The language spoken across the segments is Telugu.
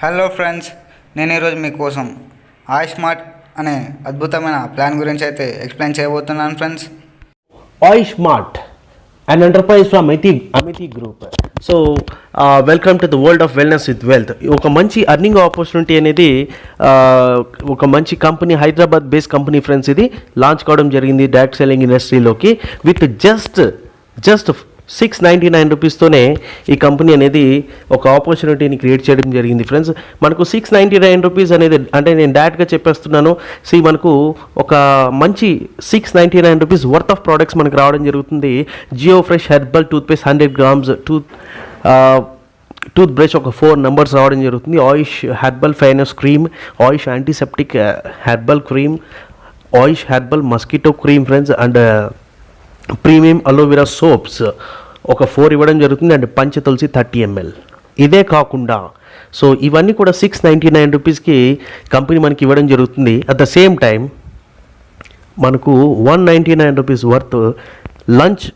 హలో ఫ్రెండ్స్, నేను ఈరోజు మీకోసం ఆయుష్మార్ట్ అనే అద్భుతమైన ప్లాన్ గురించి అయితే ఎక్స్ప్లెయిన్ చేయబోతున్నాను friends. Oishmart, an enterprise from Amity Group. So, welcome to the world of wellness with wealth. ఒక మంచి అర్నింగ్ ఆపర్చునిటీ అనేది ఒక మంచి company, Hyderabad based company friends. ఇది లాంచ్ కావడం జరిగింది డైరెక్ట్ సెల్లింగ్ ఇండస్ట్రీలోకి విత్ జస్ట్ 699 రూపీస్తోనే ఈ కంపెనీ అనేది ఒక ఆపర్చునిటీని క్రియేట్ చేయడం జరిగింది ఫ్రెండ్స్. మనకు 699 రూపీస్ అనేది అంటే నేను డైరెక్ట్గా చెప్పేస్తున్నాను. మనకు ఒక మంచి 699 రూపీస్ వర్త్ ఆఫ్ ప్రోడక్ట్స్ మనకు రావడం జరుగుతుంది. Jio fresh herbal toothpaste 100 grams, tooth brush ఒక 4 numbers రావడం జరుగుతుంది. Ayush herbal fairness cream, Ayush antiseptic herbal cream, Ayush herbal mosquito cream friends, and premium aloe vera soaps ఒక 4 ఇవ్వడం జరుగుతుంది. అండ్ పంచ తులసి 30 ml. ఇదే కాకుండా ఇవన్నీ కూడా 699 రూపీస్కి కంపెనీ మనకి ఇవ్వడం జరుగుతుంది. అట్ ద సేమ్ టైం మనకు 199 రూపీస్ వర్త్ లంచ్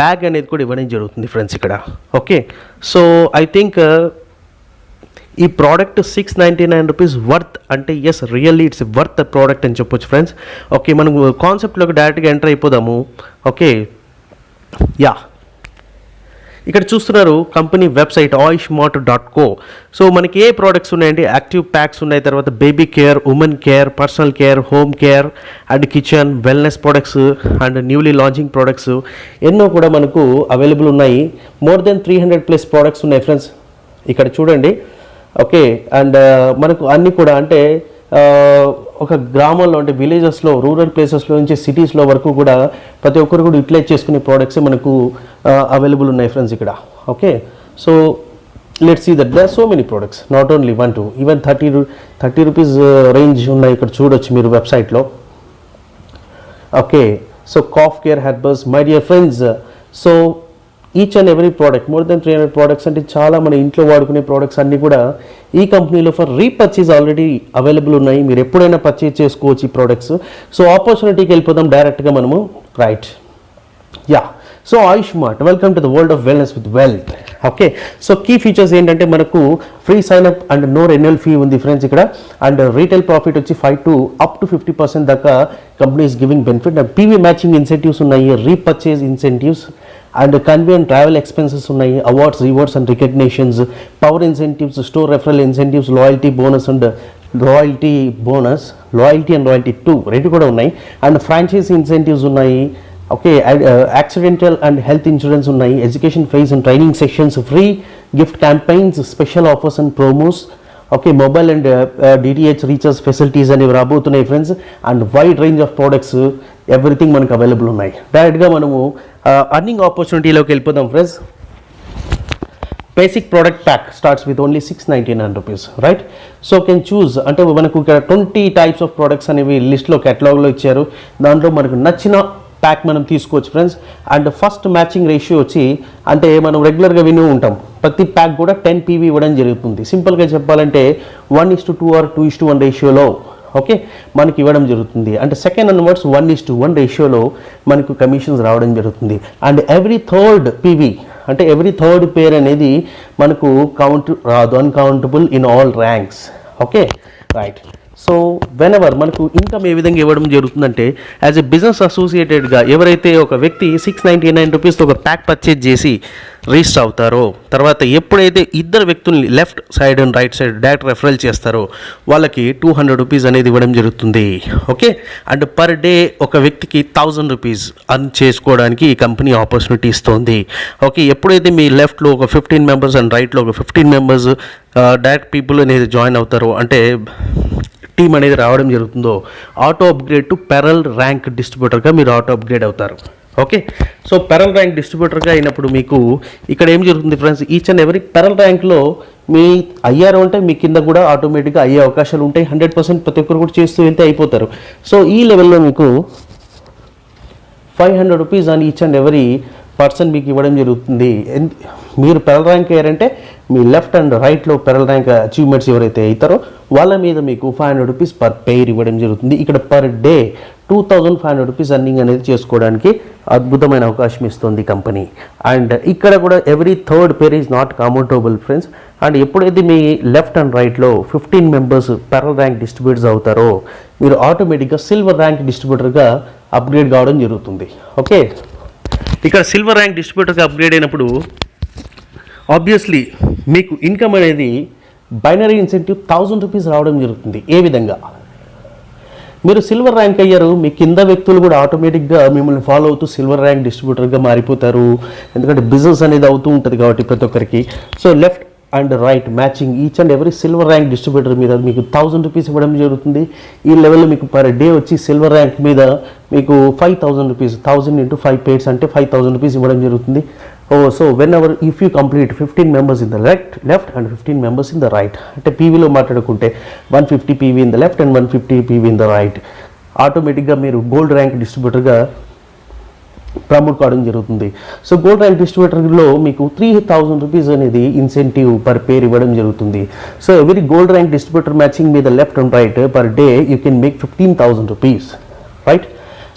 బ్యాగ్ అనేది కూడా ఇవ్వడం జరుగుతుంది ఫ్రెండ్స్ ఇక్కడ. ఓకే, ఐ థింక్ ఈ ప్రోడక్ట్ 699 రూపీస్ వర్త్ అంటే yes, really it's worth product అని చెప్పొచ్చు ఫ్రెండ్స్. ఓకే, మనం కాన్సెప్ట్లోకి డైరెక్ట్గా ఎంటర్ అయిపోదాము. ఓకే, ఇక్కడ చూస్తున్నారు కంపెనీ వెబ్సైట్ oishmart.co. మనకి ఏ ప్రోడక్ట్స్ ఉన్నాయండి? యాక్టివ్ ప్యాక్స్ ఉన్నాయి, తర్వాత baby care, women care, personal care, home care and kitchen, wellness products and newly launching products ఎన్నో కూడా మనకు అవైలబుల్ ఉన్నాయి. మోర్ దెన్ 300+ ప్రోడక్ట్స్ ఉన్నాయి ఫ్రెండ్స్. ఇక్కడ చూడండి. ఓకే, అండ్ మనకు అన్నీ కూడా అంటే ఒక గ్రామంలో అంటే విలేజెస్లో, రూరల్ ప్లేసెస్లో నుంచి సిటీస్లో వరకు కూడా ప్రతి ఒక్కరు కూడా యూటిలైజ్ చేసుకునే ప్రోడక్ట్స్ మనకు అవైలబుల్ ఉన్నాయి ఫ్రెండ్స్ ఇక్కడ. Okay, let's see that there so many products, not only 1 2, even 30 rupees range ఉన్నాయి ఇక్కడ చూడొచ్చు మీరు వెబ్సైట్లో. Okay, cough care herbals my dear friends. Each and every product, more than 300 products అంటే చాలా మన ఇంట్లో వాడుకునే ప్రోడక్ట్స్ అన్నీ కూడా ఈ కంపెనీలో ఫర్ రీపర్చేజ్ ఆల్రెడీ అవైలబుల్ ఉన్నాయి. మీరు ఎప్పుడైనా పర్చేజ్ చేసుకోవచ్చు ఈ ప్రోడక్ట్స్. ఆపర్చునిటీకి వెళ్ళిపోదాం డైరెక్ట్గా మనము. Right, Ayushmart, welcome to the world of wellness with wealth. Okay, key features ఏంటంటే మనకు free sign up and no renewal fee ఉంది ఫ్రెండ్స్ ఇక్కడ. అండ్ రీటైల్ ప్రాఫిట్ వచ్చి 5 to up to 50% దాకా company is giving benefit. And PV matching incentives ఉన్నాయి, repurchase incentives and convey and travel expenses ఉన్నాయి, awards, rewards and recognitions, power incentives, store referral incentives, loyalty bonus and loyalty 2 రెండు కూడా ఉన్నాయి. అండ్ ఫ్రాంచైజీ ఇన్సెంటివ్స్ ఉన్నాయి. Okay, accidental and health insurance ఉన్నాయి, education fees and training sections, free gift campaigns, special offers and promos. Okay, mobile and DTH recharge facilities అనేవి రాబోతున్నాయి friends. And wide range of products, everything మనకు అవైలబుల్ ఉన్నాయి. డైరెక్ట్గా మనము అర్నింగ్ ఆపర్చునిటీలోకి వెళ్ళిపోదాం friends. Basic product pack starts with only 699 rupees. Right, can choose అంటే మనకు ఇక్కడ 20 types ఆఫ్ ప్రోడక్ట్స్ అనేవి లిస్ట్లో కేటలాగ్లో ఇచ్చారు. దాంట్లో మనకు నచ్చిన ప్యాక్ మనం తీసుకోవచ్చు friends. And first matching ratio వచ్చి అంటే మనం రెగ్యులర్గా విని ఉంటాం, ప్రతి ప్యాక్ కూడా 10 PV ఇవ్వడం జరుగుతుంది. సింపుల్గా చెప్పాలంటే 1:2 or 2:1 రేషియోలో ఓకే మనకి ఇవ్వడం జరుగుతుంది. అంటే సెకండ్ అన్వర్డ్స్ 1:1 రేషియోలో మనకు కమిషన్స్ రావడం జరుగుతుంది. అండ్ ఎవ్రీ థర్డ్ PV అంటే ఎవ్రీ థర్డ్ పేర్ అనేది మనకు కౌంట్ రాదు, uncountable in all ranks. Okay, right. Whenever మనకు ఇన్కమ్ ఏ విధంగా ఇవ్వడం జరుగుతుందంటే యాజ్ ఎ బిజినెస్ అసోసియేటెడ్గా ఎవరైతే ఒక వ్యక్తి 699 రూపీస్తో ఒక ప్యాక్ పర్చేజ్ చేసి రిజిస్టర్ అవుతారో, తర్వాత ఎప్పుడైతే ఇద్దరు వ్యక్తుల్ని left side and right side direct referral చేస్తారో వాళ్ళకి 200 రూపీస్ అనేది ఇవ్వడం జరుగుతుంది. ఓకే, అండ్ పర్ డే ఒక వ్యక్తికి 1000 రూపీస్ అర్న్ చేసుకోవడానికి ఈ కంపెనీ ఆపర్చునిటీ ఇస్తుంది. ఓకే, ఎప్పుడైతే మీ లెఫ్ట్లో ఒక 15 members అండ్ రైట్లో ఒక 15 members డైరెక్ట్ పీపుల్ అనేది జాయిన్ అవుతారో అంటే టీమ్ అనేది రావడం జరుగుతుందో auto upgrade to pearl rank డిస్ట్రిబ్యూటర్గా మీరు ఆటో అప్గ్రేడ్ అవుతారు. ఓకే, పెరల్ ర్యాంక్ డిస్ట్రిబ్యూటర్గా అయినప్పుడు మీకు ఇక్కడ ఏం జరుగుతుంది friends, each and every pearl ర్యాంక్లో మీ అయ్యారు అంటే మీ కింద కూడా ఆటోమేటిక్గా అయ్యే అవకాశాలు ఉంటాయి. 100% ప్రతి ఒక్కరు కూడా చేస్తూ వెళ్తే అయిపోతారు. ఈ లెవెల్లో మీకు 500 రూపీస్ అని ఈచ్ అండ్ ఎవరీ పర్సన్ మీకు ఇవ్వడం జరుగుతుంది. మీరు పెరల్ ర్యాంక్ అయ్యారంటే మీ లెఫ్ట్ అండ్ రైట్లో పెరల్ ర్యాంక్ అచీవ్మెంట్స్ ఎవరైతే అవుతారో వాళ్ళ మీద మీకు 500 రూపీస్ పర్ పెయిర్ ఇవ్వడం జరుగుతుంది. ఇక్కడ పర్ డే ₹2,500 అర్నింగ్ అనేది చేసుకోవడానికి అద్భుతమైన అవకాశం ఇస్తుంది కంపెనీ. అండ్ ఇక్కడ కూడా every third pair is not countable friends. And ఎప్పుడైతే మీ లెఫ్ట్ అండ్ రైట్లో 15 మెంబర్స్ పెరల్ ర్యాంక్ డిస్ట్రిబ్యూటర్స్ అవుతారో మీరు ఆటోమేటిక్గా సిల్వర్ ర్యాంక్ డిస్ట్రిబ్యూటర్గా అప్గ్రేడ్ కావడం జరుగుతుంది. ఓకే, ఇక్కడ సిల్వర్ ర్యాంక్ డిస్ట్రిబ్యూటర్గా అప్గ్రేడ్ అయినప్పుడు ఆబ్వియస్లీ మీకు ఇన్కమ్ అనేది బైనరీ ఇన్సెంటివ్ ₹1,000 రావడం జరుగుతుంది. ఏ విధంగా మీరు సిల్వర్ ర్యాంక్ అయ్యారు, మీ కింద వ్యక్తులు కూడా ఆటోమేటిక్గా మిమ్మల్ని ఫాలో అవుతూ సిల్వర్ ర్యాంక్ డిస్ట్రిబ్యూటర్గా మారిపోతారు. ఎందుకంటే బిజినెస్ అనేది అవుతూ ఉంటుంది కాబట్టి ప్రతి ఒక్కరికి. So left and right matching each and every silver rank distributor మీద మీకు ₹1,000 ఇవ్వడం జరుగుతుంది. ఈ లెవెల్లో మీకు పర్ డే వచ్చి సిల్వర్ ర్యాంక్ మీద మీకు ₹5,000 1000 into 5 pairs అంటే ₹5,000 ఇవ్వడం జరుగుతుంది. So when ever if you complete 15 members in the left and 15 members in the right అంటే పీవీలో మాట్లాడుకుంటే 150 PV in the left and 150 PV in the right ఆటోమేటిక్గా మీరు గోల్డ్ ర్యాంక్ డిస్ట్రిబ్యూటర్గా ప్రమోట్ కావడం జరుగుతుంది. సో గోల్డ్ ర్యాంక్ డిస్ట్రిబ్యూటర్లో మీకు ₹3,000 అనేది ఇన్సెంటివ్ పర్ పేర్ ఇవ్వడం జరుగుతుంది. So every gold rank distributor matching మీద left and right per day you can make ₹15,000 right.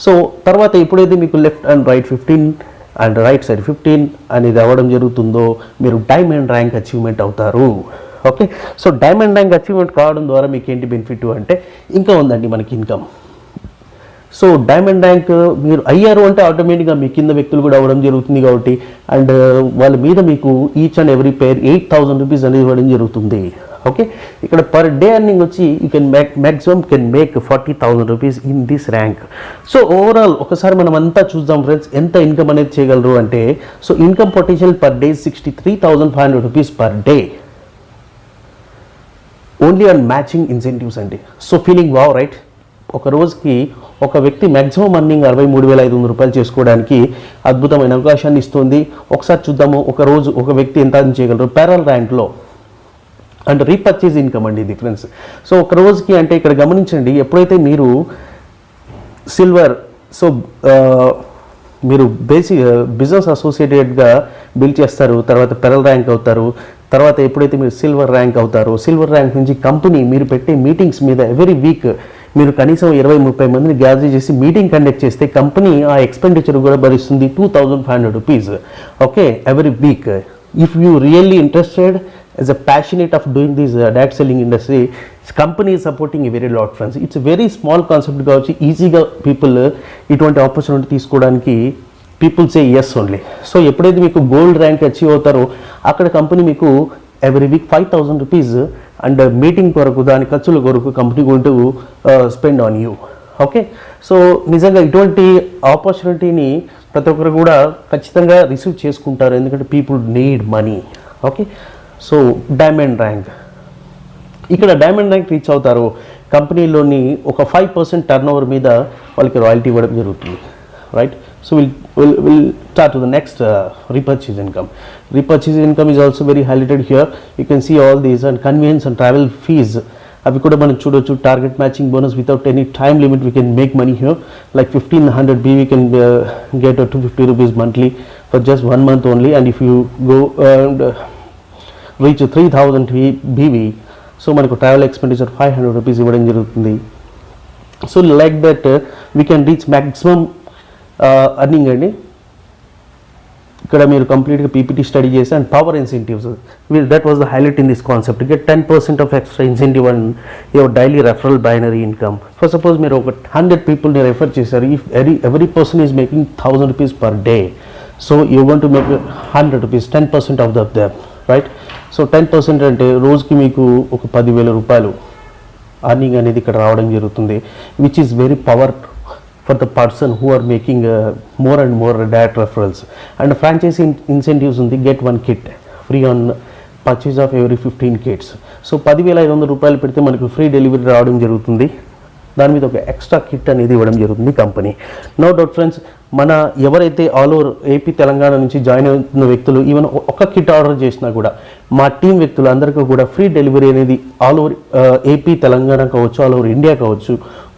So తర్వాత ఎప్పుడైతే మీకు left and right 15 and right side 15 అనేది అవ్వడం జరుగుతుందో మీరు డైమండ్ ర్యాంక్ అచీవ్మెంట్ అవుతారు. Okay, so diamond rank achievement కావడం ద్వారా మీకు ఏంటి బెనిఫిట్ అంటే ఇంకా ఉందండి మనకి ఇన్కమ్. సో డైమండ్ ర్యాంక్ మీరు అయ్యారు అంటే ఆటోమేటిక్గా మీ కింద వ్యక్తులు కూడా అవ్వడం జరుగుతుంది కాబట్టి అండ్ వాళ్ళ మీద మీకు ఈచ్ అండ్ ఎవ్రీ పేర్ ₹8,000 అనేది ఇవ్వడం జరుగుతుంది. ఓకే, ఇక్కడ పర్ డే అర్నింగ్ వచ్చి you can maximum can make ₹40,000 in this rank. So overall ఒకసారి మనం అంతా చూద్దాం ఫ్రెండ్స్ ఎంత ఇన్కమ్ అనేది చేయగలరు అంటే. So income potential per day ₹63,500 per day only on matching incentives అండి. So feeling wow right. ఒక రోజుకి ఒక వ్యక్తి మ్యాక్సిమం అర్నింగ్ ₹63,500 చేసుకోవడానికి అద్భుతమైన అవకాశాన్ని ఇస్తుంది. ఒకసారి చూద్దాము ఒక రోజు ఒక వ్యక్తి ఎంత అర్న్ చేయగలరు ప్యారల్ ర్యాంక్లో. అండ్ రీపర్చేజ్ ఇన్కమ్ అండి డిఫరెన్స్. సో ఒక రోజుకి అంటే ఇక్కడ గమనించండి ఎప్పుడైతే మీరు సిల్వర్ సో మీరు బేసిక్ బిజినెస్ అసోసియేటెడ్గా బిల్ చేస్తారు, తర్వాత పెరల్ ర్యాంక్ అవుతారు, తర్వాత ఎప్పుడైతే మీరు సిల్వర్ ర్యాంక్ అవుతారో సిల్వర్ ర్యాంక్ నుంచి కంపెనీ మీరు పెట్టే మీటింగ్స్ మీద ఎవ్రీ వీక్ మీరు కనీసం 20-30 మందిని గ్యాదర్ చేసి మీటింగ్ కండక్ట్ చేస్తే కంపెనీ ఆ ఎక్స్పెండిచర్ కూడా భరిస్తుంది ₹2,500. Okay, every week. If you really interested as a passionate of doing this direct selling industry, company is supporting a very lot friends. It's a very small concept కావచ్చు, ఈజీగా పీపుల్ ఇటువంటి ఆపర్చునిటీ తీసుకోవడానికి people say yes only. So ఎప్పుడైతే మీకు గోల్డ్ ర్యాంక్ అచీవ్ అవుతారో అక్కడ కంపెనీ మీకు ఎవ్రీ వీక్ ₹5,000 అండ్ మీటింగ్ కొరకు దాని ఖర్చుల కొరకు company going to spend on you. Okay, so నిజంగా ఇటువంటి ఆపర్చునిటీని ప్రతి ఒక్కరు కూడా ఖచ్చితంగా రిసీవ్ చేసుకుంటారు ఎందుకంటే people need money. Okay, so diamond rank ఇక్కడ డైమండ్ ర్యాంక్ రీచ్ అవుతారు కంపెనీలోని ఒక 5% టర్న్ ఓవర్ మీద వాళ్ళకి రాయల్టీ ఇవ్వడం జరుగుతుంది right. So will start to the next repurchase income. Repurchase income is also very highlighted here. You can see all these and conveyance and travel fees అవి కూడా మనం చూడొచ్చు. Target matching bonus without any time limit we can make money here like 1,500 we can get ₹250 monthly for just 1 month only. And if you go and reach 3,000 BV, so మనకు ట్రావెల్ ఎక్స్పెండిచర్ ₹500 ఇవ్వడం జరుగుతుంది. So like that we can reach maximum earning అండి. ఇక్కడ మీరు కంప్లీట్గా పీపీటీ స్టడీ చేసి and power incentives that was the highlight in this concept. Get 10% of extra incentive and your daily referral binary income. For suppose మీరు ఒక 100 పీపుల్ని రెఫర్ చేశారు, if every person is making ₹1,000 per day, so you want to make ₹100, 10% of them right. So 10% అంటే రోజుకి మీకు ఒక ₹10,000 అర్నింగ్ అనేది ఇక్కడ రావడం జరుగుతుంది, which is very power for the person who are making more and more direct referrals. And franchise incentives ఉంది, get 1 kit free on purchase of every 15 kits. So ₹10,500 పెడితే మనకు ఫ్రీ డెలివరీ రావడం జరుగుతుంది, దాని మీద ఒక ఎక్స్ట్రా కిట్ అనేది ఇవ్వడం జరుగుతుంది కంపెనీ. నో డౌట్ ఫ్రెండ్స్, మన ఎవరైతే ఆల్ ఓవర్ ఏపీ తెలంగాణ నుంచి జాయిన్ అవుతున్న వ్యక్తులు ఈవెన్ ఒక కిట్ ఆర్డర్ చేసినా కూడా మా టీం వ్యక్తులు అందరికీ కూడా ఫ్రీ డెలివరీ అనేది ఆల్ ఓవర్ ఏపీ తెలంగాణ కావచ్చు, ఆల్ ఓవర్ ఇండియా కావచ్చు,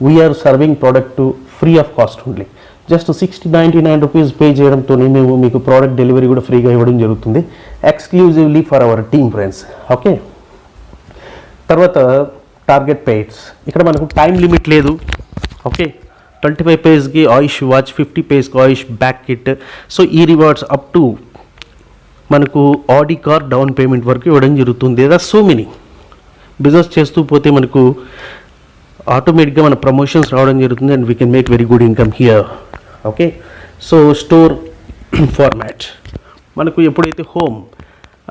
we're serving product to free of cost only. Just ₹60-99 pay చేయడంతో మేము మీకు ప్రోడక్ట్ డెలివరీ కూడా ఫ్రీగా ఇవ్వడం జరుగుతుంది, exclusively for our team friends. Okay, తర్వాత టార్గెట్ పేడ్స్. ఇక్కడ మనకు టైం లిమిట్ లేదు. ఓకే, 25 పేజ్కి ఆయుష్ వాచ్, 50 పేజ్కి ఆయుష్ బ్యాక్ కిట్. సో ఈ రివార్డ్స్ అప్ టు మనకు ఆడి కార్ డౌన్ పేమెంట్ వరకు ఇవ్వడం జరుగుతుంది. లేదా సో మెనీ బిజినెస్ చేస్తూ పోతే మనకు ఆటోమేటిక్గా మన ప్రమోషన్స్ రావడం జరుగుతుంది and we can make very good income here. Okay, so store format మనకు ఎప్పుడైతే హోమ్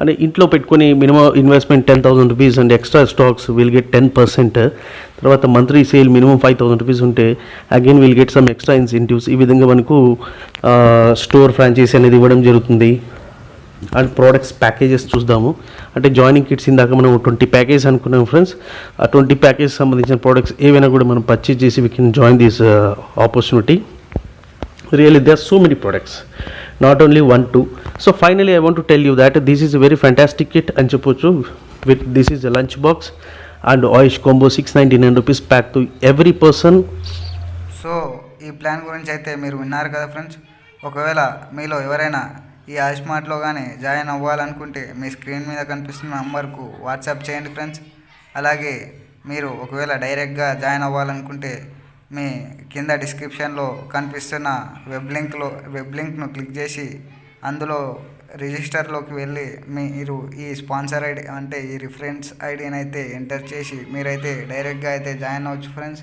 అంటే ఇంట్లో పెట్టుకొని minimum investment 10,000 rupees and extra stocks will get 10%. తర్వాత మంత్లీ సేల్ మినిమం 5,000 రూపీస్ ఉంటే again will get some extra incentives. ఈ విధంగా మనకు స్టోర్ ఫ్రాంచైజీ అనేది ఇవ్వడం జరుగుతుంది. అండ్ ప్రోడక్ట్స్ ప్యాకేజెస్ చూద్దాము. అంటే జాయినింగ్ కిట్స్ ఇందాక మనం 20 ప్యాకేజ్ అనుకున్నాం ఫ్రెండ్స్. ఆ 20 ప్యాకేజ్ సంబంధించిన ప్రోడక్ట్స్ ఏవైనా కూడా మనం పర్చేజ్ చేసి we can join this opportunity. Really, there are so many products, not only 1, 2. So finally, I want to tell you that this is a very fantastic kit and chepochu. With this is a lunch box and Oysh combo 699 rupees pack to every person. So ఈ ప్లాన్ గురించి అయితే మీరు విన్నారు కదా ఫ్రెండ్స్. ఒకవేళ మీలో ఎవరైనా ఈ ఆయుష్మార్ట్లో కానీ జాయిన్ అవ్వాలనుకుంటే మీ స్క్రీన్ మీద కనిపిస్తున్న నంబర్కు వాట్సాప్ చేయండి ఫ్రెండ్స్. అలాగే మీరు ఒకవేళ డైరెక్ట్గా జాయిన్ అవ్వాలనుకుంటే మీ కింద డిస్క్రిప్షన్లో కనిపిస్తున్న వెబ్ లింక్ను క్లిక్ చేసి అందులో రిజిస్టర్లోకి వెళ్ళి మీరు ఈ స్పాన్సర్ ఐడి అంటే ఈ రిఫరెన్స్ ఐడిని అయితే ఎంటర్ చేసి మీరైతే డైరెక్ట్గా అయితే జాయిన్ అవ్వచ్చు ఫ్రెండ్స్.